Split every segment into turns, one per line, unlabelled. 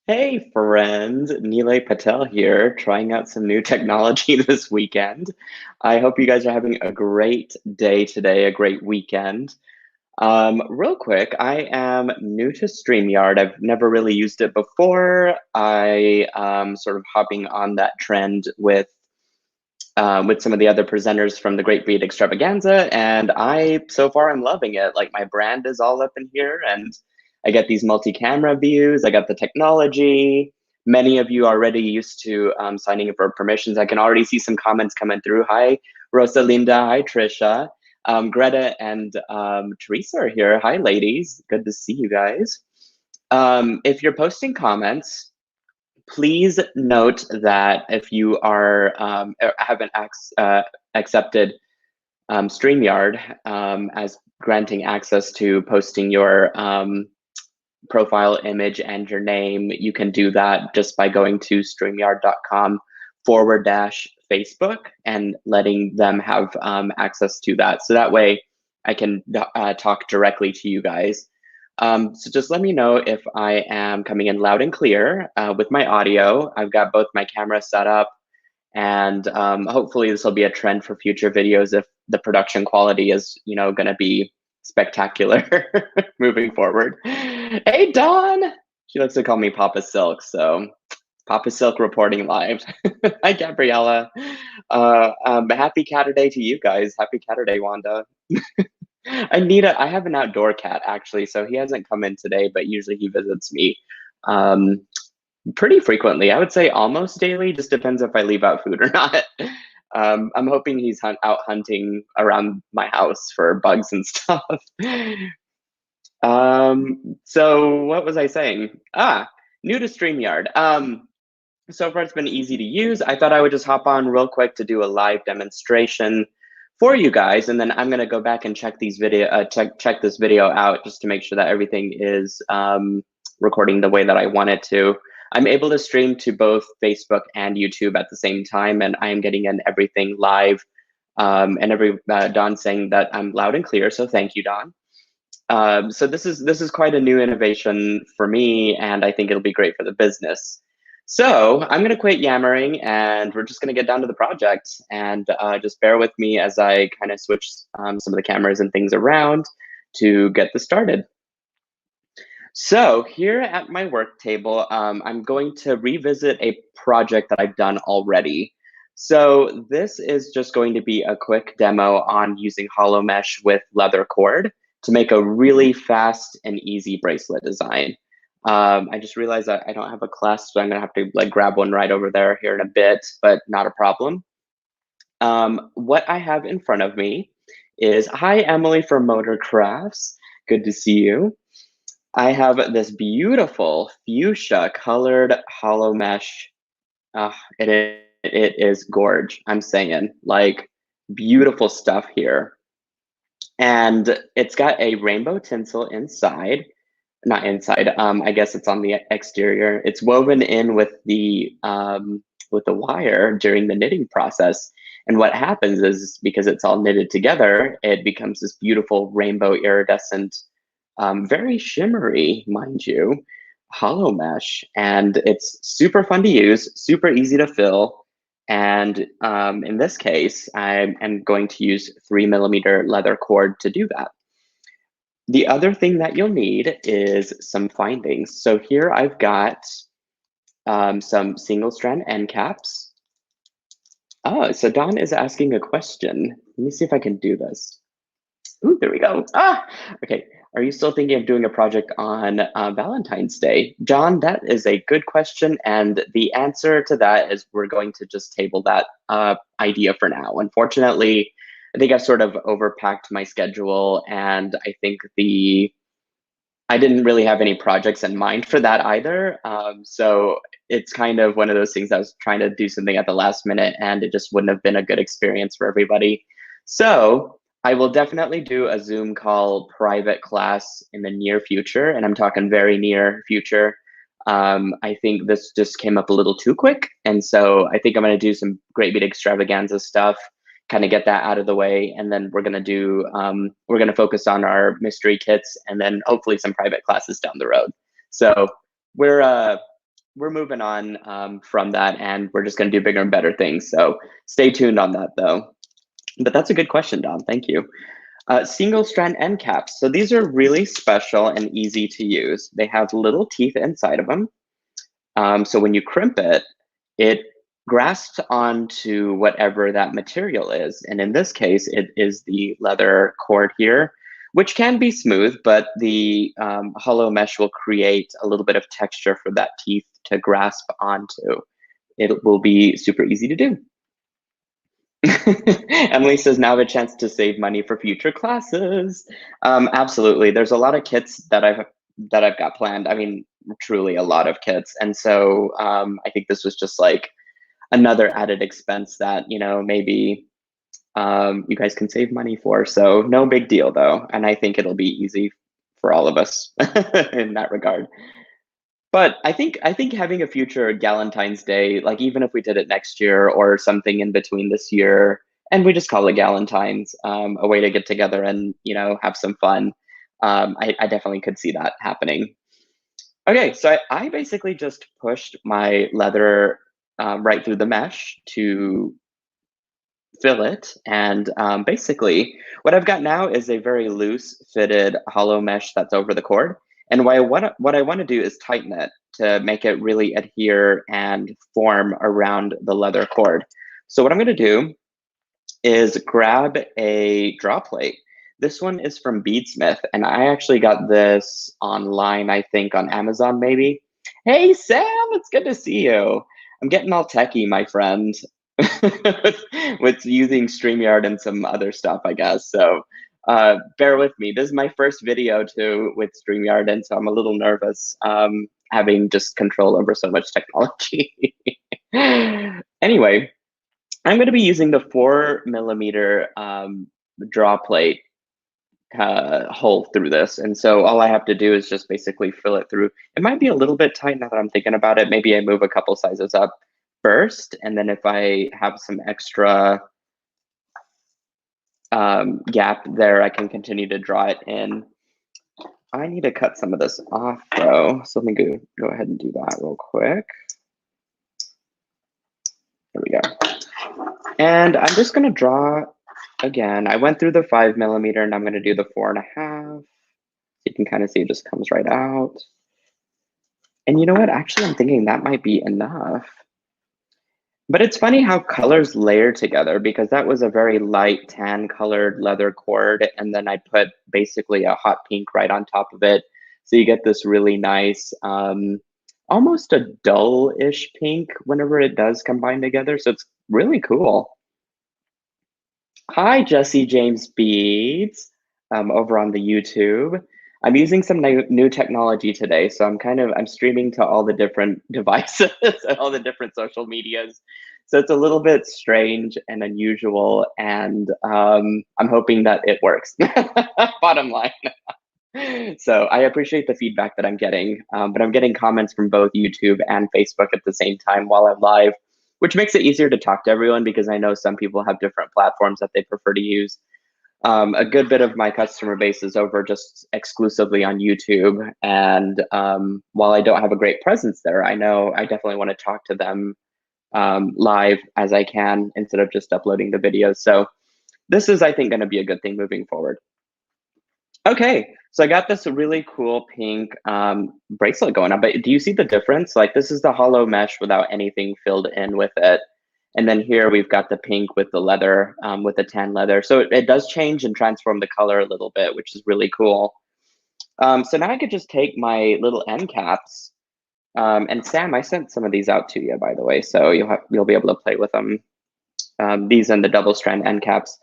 Hey friend, Nilay Patel here, trying out some new technology this weekend. I hope you guys are having a great day today, a great weekend. Real quick, I am new to StreamYard. I've never really used it before. I sort of hopping on that trend with some of the other presenters from the Great Beat Extravaganza, and I so far I'm loving it. Like my brand is all up in here, and I get these multi-camera views. I got the technology. Many of you already used to signing up for permissions. I can already see some comments coming through. Hi, Rosalinda. Hi, Trisha. Greta and Teresa are here. Hi, ladies. Good to see you guys. If you're posting comments, please note that if you are haven't accepted StreamYard as granting access to posting your profile image and your name, you can do that just by going to streamyard.com/Facebook and letting them have access to that. So that way I can talk directly to you guys. So just let me know if I am coming in loud and clear with my audio. I've got both my cameras set up, and hopefully this will be a trend for future videos if the production quality is, going to be spectacular moving forward. Hey, Dawn! She likes to call me Papa Silk, so Papa Silk reporting live. Hi, Gabriella. Happy Catterday to you guys. Happy Catterday, Wanda. I have an outdoor cat actually, so he hasn't come in today, but usually he visits me um, pretty frequently. I would say almost daily, just depends if I leave out food or not. I'm hoping he's out hunting around my house for bugs and stuff. So what was I saying? New to StreamYard. So far it's been easy to use. I thought I would just hop on real quick to do a live demonstration for you guys, and then I'm gonna go back and check check this video out just to make sure that everything is recording the way that I want it to. I'm able to stream to both Facebook and YouTube at the same time, and I am getting in everything live. And Don saying that I'm loud and clear, so thank you, Don. So this is quite a new innovation for me, and I think it'll be great for the business. So I'm going to quit yammering, and we're just going to get down to the project. And just bear with me as I kind of switch some of the cameras and things around to get this started. So here at my work table, I'm going to revisit a project that I've done already. So this is just going to be a quick demo on using hollow mesh with leather cord to make a really fast and easy bracelet design. I just realized that I don't have a clasp, so I'm gonna have to like grab one right over there here in a bit, but not a problem. What I have in front of me is, hi Emily from Motor Crafts, good to see you. I have this beautiful fuchsia colored hollow mesh. It is gorge, I'm saying, like beautiful stuff here. And it's got a rainbow tinsel inside, not inside, I guess it's on the exterior. It's woven in with the wire during the knitting process. And what happens is, because it's all knitted together, it becomes this beautiful rainbow iridescent, very shimmery, mind you, hollow mesh. And it's super fun to use, super easy to fill. And in this case, I am going to use 3mm leather cord to do that. The other thing that you'll need is some findings. So here I've got some single strand end caps. Oh, so Don is asking a question. Let me see if I can do this. Ooh, there we go. Okay. Are you still thinking of doing a project on Valentine's Day? John, that is a good question. And the answer to that is we're going to just table that idea for now. Unfortunately, I think I've sort of overpacked my schedule, and I think I didn't really have any projects in mind for that either. So it's kind of one of those things. I was trying to do something at the last minute, and it just wouldn't have been a good experience for everybody. So I will definitely do a Zoom call private class in the near future, and I'm talking very near future. I think this just came up a little too quick, and so I think I'm going to do some Great Beat Extravaganza stuff, kind of get that out of the way, and then we're going to focus on our mystery kits, and then hopefully some private classes down the road. So we're we're moving on from that, and we're just going to do bigger and better things. So stay tuned on that, though. But that's a good question, Dom. Thank you. Single strand end caps. So these are really special and easy to use. They have little teeth inside of them. So when you crimp it, it grasps onto whatever that material is. And in this case, it is the leather cord here, which can be smooth, but the hollow mesh will create a little bit of texture for that teeth to grasp onto. It will be super easy to do. Emily says, now I have a chance to save money for future classes. Absolutely. There's a lot of kits that I've got planned. I mean, truly a lot of kits. And so I think this was just like another added expense that, maybe you guys can save money for. So no big deal though. And I think it'll be easy for all of us in that regard. But I think having a future Galentine's Day, like even if we did it next year or something in between this year, and we just call it Galentine's, a way to get together and have some fun. I definitely could see that happening. Okay, so I basically just pushed my leather right through the mesh to fill it, and basically what I've got now is a very loose fitted hollow mesh that's over the cord. And what I want to do is tighten it to make it really adhere and form around the leather cord. So what I'm going to do is grab a draw plate. This one is from Beadsmith, and I actually got this online, I think on Amazon maybe. Hey Sam, it's good to see you. I'm getting all techie, my friend, with using StreamYard and some other stuff, I guess. So bear with me. This is my first video too with StreamYard, and so I'm a little nervous having just control over so much technology. Anyway, I'm going to be using the 4mm draw plate hole through this. And so all I have to do is just basically fill it through. It might be a little bit tight now that I'm thinking about it. Maybe I move a couple sizes up first, and then if I have some extra gap there, I can continue to draw it in. I need to cut some of this off though, so let me go ahead and do that real quick. There we go. And I'm just going to draw again. I went through the 5mm, and I'm going to do the 4.5. You can kind of see it just comes right out. And you know what? Actually, I'm thinking that might be enough. But it's funny how colors layer together, because that was a very light tan colored leather cord, and then I put basically a hot pink right on top of it. So you get this really nice, almost a dull-ish pink whenever it does combine together. So it's really cool. Hi, Jesse James Beads, over on the YouTube. I'm using some new technology today, so I'm streaming to all the different devices and all the different social medias. So it's a little bit strange and unusual, and I'm hoping that it works. Bottom line. So I appreciate the feedback that I'm getting, but I'm getting comments from both YouTube and Facebook at the same time while I'm live, which makes it easier to talk to everyone, because I know some people have different platforms that they prefer to use. A good bit of my customer base is over just exclusively on YouTube. And while I don't have a great presence there, I know I definitely want to talk to them live as I can, instead of just uploading the videos. So this is, I think, going to be a good thing moving forward. Okay, so I got this really cool pink bracelet going on, but do you see the difference? Like, this is the hollow mesh without anything filled in with it. And then here we've got the pink with the leather, with the tan leather. So it does change and transform the color a little bit, which is really cool. So now I could just take my little end caps. And Sam, I sent some of these out to you, by the way, so you'll be able to play with them. These and the double strand end caps.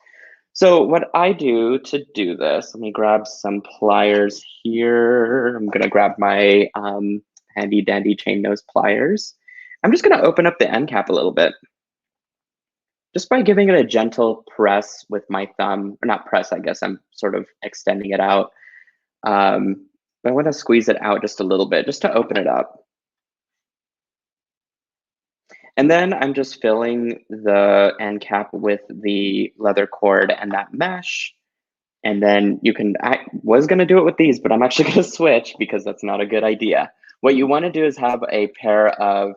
So what I do to do this, let me grab some pliers here. I'm gonna grab my handy dandy chain nose pliers. I'm just gonna open up the end cap a little bit, just by giving it a gentle press with my thumb, or not press, I guess I'm sort of extending it out. But I want to squeeze it out just a little bit, just to open it up. And then I'm just filling the end cap with the leather cord and that mesh. And then I was going to do it with these, but I'm actually going to switch, because that's not a good idea. What you want to do is have a pair of,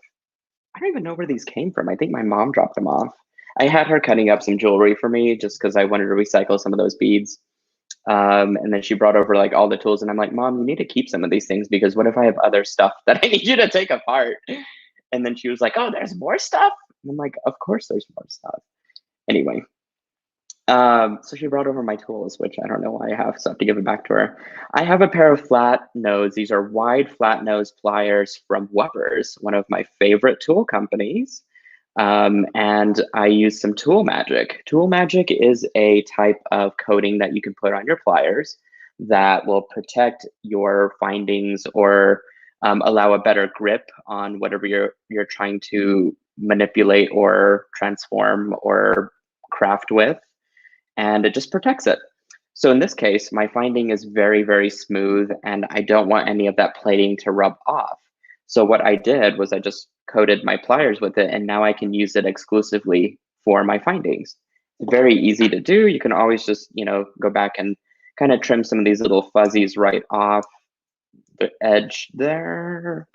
I don't even know where these came from. I think my mom dropped them off. I had her cutting up some jewelry for me just because I wanted to recycle some of those beads. And then she brought over like all the tools, and I'm like, Mom, you need to keep some of these things because what if I have other stuff that I need you to take apart? And then she was like, oh, there's more stuff? And I'm like, of course there's more stuff. Anyway, so she brought over my tools, which I don't know why I have, so I have to give it back to her. I have a pair of flat nose. These are wide flat nose pliers from Weber's, one of my favorite tool companies. And I use some Tool Magic. Tool Magic is a type of coating that you can put on your pliers that will protect your findings or allow a better grip on whatever you're trying to manipulate or transform or craft with, and it just protects it. So in this case, my finding is very, very smooth, and I don't want any of that plating to rub off. So what I did was I just coated my pliers with it, and now I can use it exclusively for my findings. It's very easy to do. You can always just, go back and kind of trim some of these little fuzzies right off the edge there.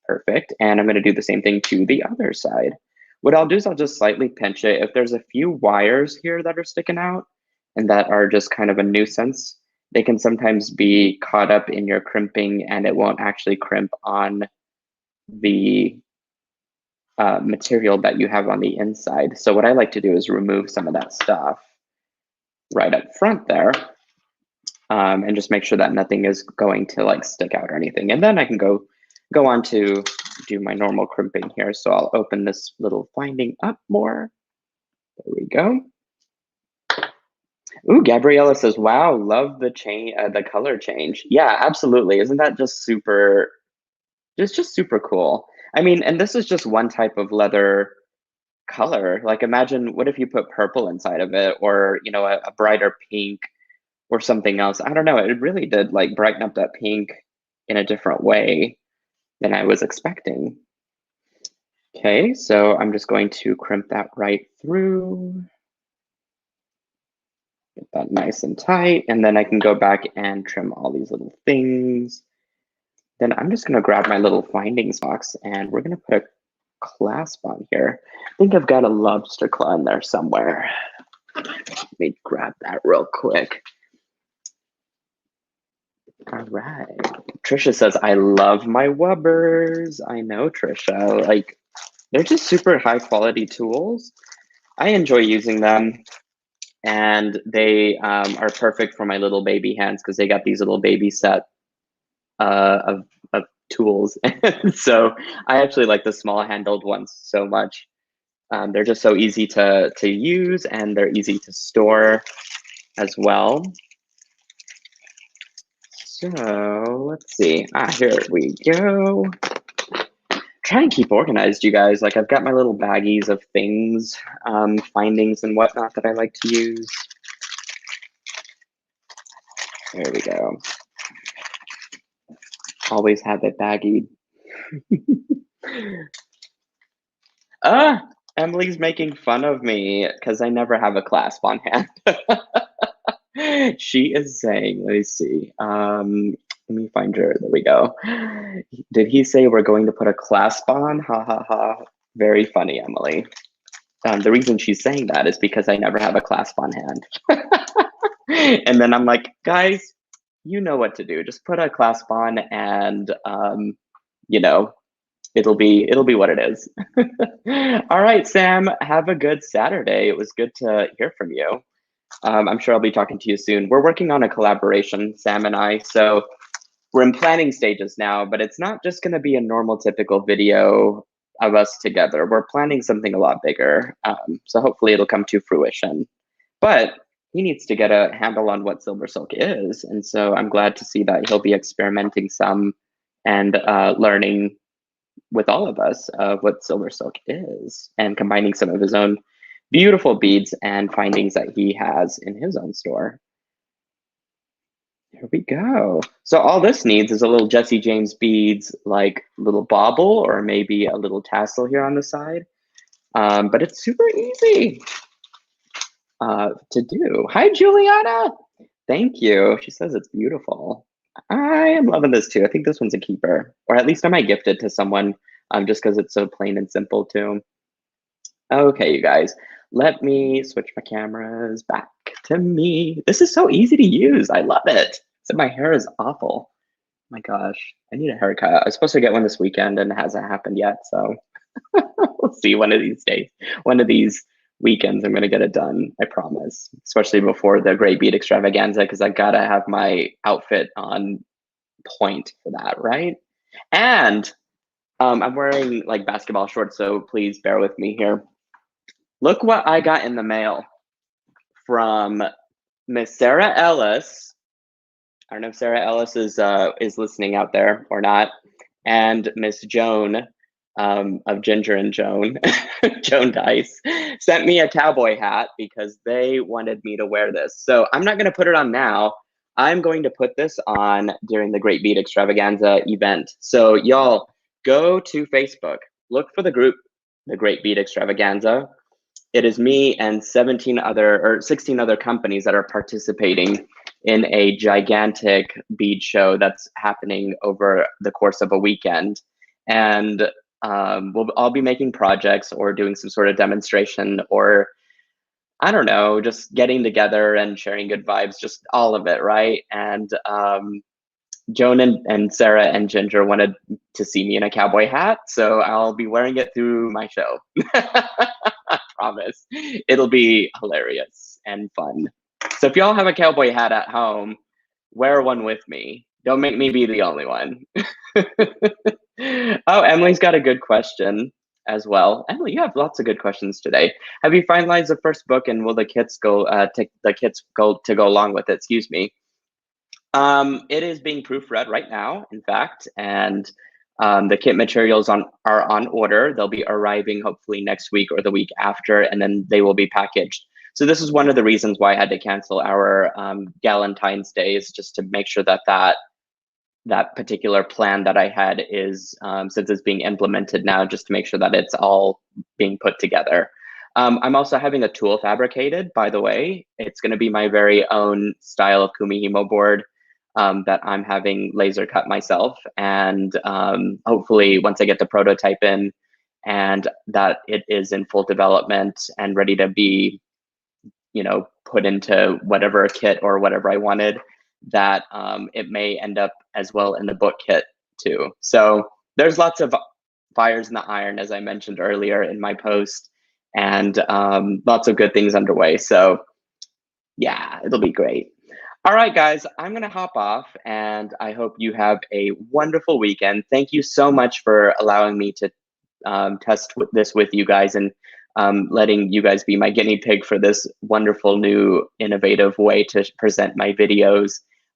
Perfect. And I'm going to do the same thing to the other side. What I'll do is I'll just slightly pinch it. If there's a few wires here that are sticking out and that are just kind of a nuisance, they can sometimes be caught up in your crimping and it won't actually crimp on the material that you have on the inside. So what I like to do is remove some of that stuff right up front there, and just make sure that nothing is going to like stick out or anything. And then I can go on to do my normal crimping here. So I'll open this little finding up more. There we go. Ooh, Gabriella says, wow, love the color change. Yeah, absolutely. Isn't that just super, it's just super cool. I mean, and this is just one type of leather color. Like imagine, what if you put purple inside of it, or, a brighter pink or something else. I don't know. It really did like brighten up that pink in a different way than I was expecting. Okay, so I'm just going to crimp that right through. Get that nice and tight, and then I can go back and trim all these little things. Then I'm just gonna grab my little findings box and we're gonna put a clasp on here. I think I've got a lobster claw in there somewhere. Let me grab that real quick. All right. Trisha says, I love my Webbers. I know, Trisha. Like, they're just super high quality tools. I enjoy using them. And they are perfect for my little baby hands because they got these little baby set of tools. So I actually like the small handled ones so much. They're just so easy to use, and they're easy to store as well. So let's see. Here we go. Try and keep organized, you guys. Like I've got my little baggies of things, findings and whatnot that I like to use. There we go. Always have it baggied. Emily's making fun of me because I never have a clasp on hand. She is saying, let me see. Let me find her. There we go. Did he say we're going to put a clasp on? Ha ha ha. Very funny, Emily. The reason she's saying that is because I never have a clasp on hand. And then I'm like, guys, you know what to do. Just put a clasp on and, it'll be what it is. All right, Sam, have a good Saturday. It was good to hear from you. I'm sure I'll be talking to you soon. We're working on a collaboration, Sam and I. So we're in planning stages now, but it's not just going to be a normal, typical video of us together. We're planning something a lot bigger. So hopefully it'll come to fruition. But he needs to get a handle on what Silver Silk is. And so I'm glad to see that he'll be experimenting some and learning with all of us of what Silver Silk is and combining some of his own beautiful beads and findings that he has in his own store. Here we go. So all this needs is a little Jesse James beads, like little bauble or maybe a little tassel here on the side. But it's super easy to do. Hi, Juliana. Thank you. She says it's beautiful. I am loving this too. I think this one's a keeper, or at least I might gift it to someone, just because it's so plain and simple too. Okay, you guys, let me switch my cameras back to me. This is so easy to use. I love it. Except my hair is awful. My gosh, I need a haircut. I was supposed to get one this weekend and it hasn't happened yet. So we'll see one of these days. One of these weekends, I'm going to get it done. I promise. Especially before the Great Beat Extravaganza, because I got to have my outfit on point for that, right? And I'm wearing like basketball shorts, so please bear with me here. Look what I got in the mail from Miss Sarah Ellis. I don't know if Sarah Ellis is listening out there or not. And Miss Joan of Ginger and Joan, Joan Dice, sent me a cowboy hat because they wanted me to wear this. So I'm not going to put it on now. I'm going to put this on during the Great Beat Extravaganza event. So y'all go to Facebook, look for the group, the Great Beat Extravaganza. It is me and 16 other companies that are participating in a gigantic bead show that's happening over the course of a weekend. And we'll all be making projects or doing some sort of demonstration, or I don't know, just getting together and sharing good vibes, just all of it, right? And Joan and Sarah and Ginger wanted to see me in a cowboy hat, so I'll be wearing it through my show. I promise. It'll be hilarious and fun. So if y'all have a cowboy hat at home, wear one with me. Don't make me be the only one. Oh, Emily's got a good question as well. Emily, you have lots of good questions today. Have you finalized the first book, and will the kits go take the kits go along with it? Excuse me. It is being proofread right now, in fact, and the kit materials are on order. They'll be arriving hopefully next week or the week after, and then they will be packaged. So this is one of the reasons why I had to cancel our Galentine's Days, just to make sure that that particular plan that I had is, since it's being implemented now, just to make sure that it's all being put together. I'm also having a tool fabricated, by the way. It's going to be my very own style of Kumihimo board that I'm having laser cut myself. And hopefully once I get the prototype in and that it is in full development and ready to be, put into whatever kit or whatever I wanted, that it may end up as well in the book kit too. So there's lots of fires in the iron, as I mentioned earlier in my post, and lots of good things underway. So yeah, it'll be great. All right, guys, I'm going to hop off, and I hope you have a wonderful weekend. Thank you so much for allowing me to test this with you guys, and letting you guys be my guinea pig for this wonderful new innovative way to present my videos.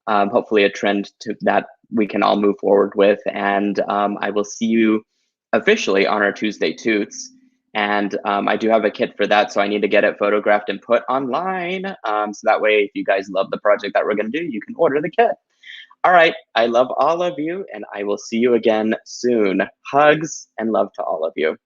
Hopefully a trend that we can all move forward with. And I will see you officially on our Tuesday Toots. And I do have a kit for that, so I need to get it photographed and put online. So that way, if you guys love the project that we're going to do, you can order the kit. All right, I love all of you, and I will see you again soon. Hugs and love to all of you.